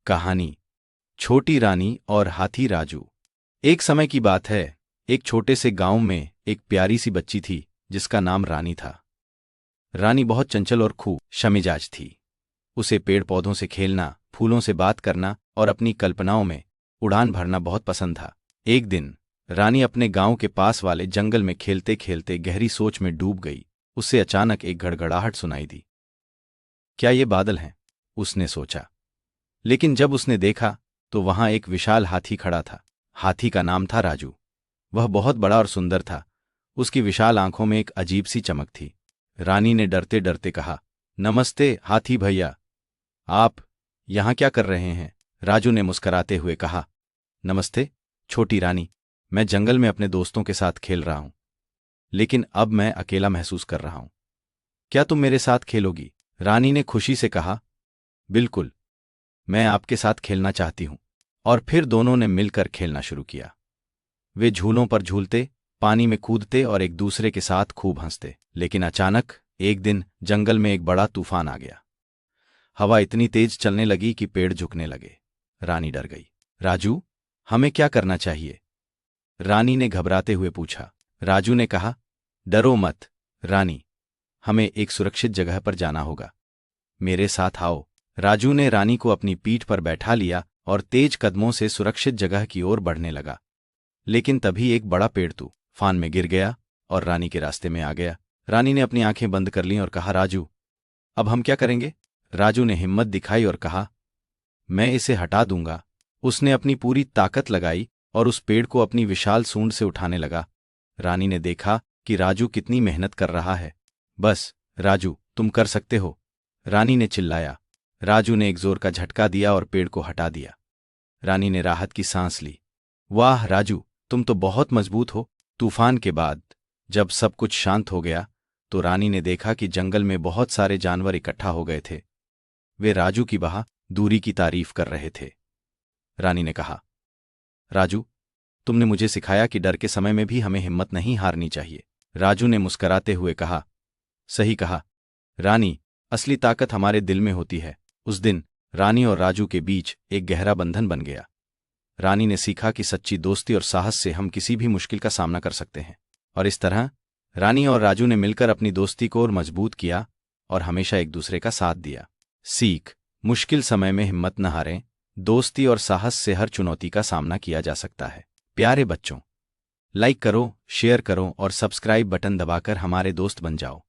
कहानी छोटी रानी और हाथी राजू। एक समय की बात है, एक छोटे से गांव में एक प्यारी सी बच्ची थी जिसका नाम रानी था। रानी बहुत चंचल और खूब शमिजाज थी। उसे पेड़ पौधों से खेलना, फूलों से बात करना और अपनी कल्पनाओं में उड़ान भरना बहुत पसंद था। एक दिन रानी अपने गांव के पास वाले जंगल में खेलते खेलते गहरी सोच में डूब गई। उसे अचानक एक गड़गड़ाहट सुनाई दी। क्या ये बादल हैं? उसने सोचा। लेकिन जब उसने देखा तो वहां एक विशाल हाथी खड़ा था। हाथी का नाम था राजू। वह बहुत बड़ा और सुंदर था। उसकी विशाल आंखों में एक अजीब सी चमक थी। रानी ने डरते डरते कहा, नमस्ते हाथी भैया, आप यहां क्या कर रहे हैं? राजू ने मुस्कराते हुए कहा, नमस्ते छोटी रानी, मैं जंगल में अपने दोस्तों के साथ खेल रहा हूं, लेकिन अब मैं अकेला महसूस कर रहा हूं। क्या तुम मेरे साथ खेलोगी? रानी ने खुशी से कहा, बिल्कुल, मैं आपके साथ खेलना चाहती हूं। और फिर दोनों ने मिलकर खेलना शुरू किया। वे झूलों पर झूलते, पानी में कूदते और एक दूसरे के साथ खूब हंसते। लेकिन अचानक एक दिन जंगल में एक बड़ा तूफान आ गया। हवा इतनी तेज चलने लगी कि पेड़ झुकने लगे। रानी डर गई। राजू, हमें क्या करना चाहिए? रानी ने घबराते हुए पूछा। राजू ने कहा, डरो मत रानी, हमें एक सुरक्षित जगह पर जाना होगा। मेरे साथ आओ। राजू ने रानी को अपनी पीठ पर बैठा लिया और तेज कदमों से सुरक्षित जगह की ओर बढ़ने लगा। लेकिन तभी एक बड़ा पेड़ तूफान में गिर गया और रानी के रास्ते में आ गया। रानी ने अपनी आंखें बंद कर लीं और कहा, राजू, अब हम क्या करेंगे? राजू ने हिम्मत दिखाई और कहा, मैं इसे हटा दूंगा। उसने अपनी पूरी ताकत लगाई और उस पेड़ को अपनी विशाल सूंड से उठाने लगा। रानी ने देखा कि राजू कितनी मेहनत कर रहा है। बस राजू, तुम कर सकते हो, रानी ने चिल्लाया। राजू ने एक जोर का झटका दिया और पेड़ को हटा दिया। रानी ने राहत की सांस ली। वाह राजू, तुम तो बहुत मजबूत हो। तूफान के बाद जब सब कुछ शांत हो गया तो रानी ने देखा कि जंगल में बहुत सारे जानवर इकट्ठा हो गए थे। वे राजू की बहादुरी की तारीफ कर रहे थे। रानी ने कहा, राजू, तुमने मुझे सिखाया कि डर के समय में भी हमें हिम्मत नहीं हारनी चाहिए। राजू ने मुस्कराते हुए कहा, सही कहा रानी, असली ताकत हमारे दिल में होती है। उस दिन रानी और राजू के बीच एक गहरा बंधन बन गया। रानी ने सीखा कि सच्ची दोस्ती और साहस से हम किसी भी मुश्किल का सामना कर सकते हैं। और इस तरह रानी और राजू ने मिलकर अपनी दोस्ती को और मजबूत किया और हमेशा एक दूसरे का साथ दिया। सीख, मुश्किल समय में हिम्मत न हारें। दोस्ती और साहस से हर चुनौती का सामना किया जा सकता है। प्यारे बच्चों, लाइक करो, शेयर करो और सब्सक्राइब बटन दबाकर हमारे दोस्त बन जाओ।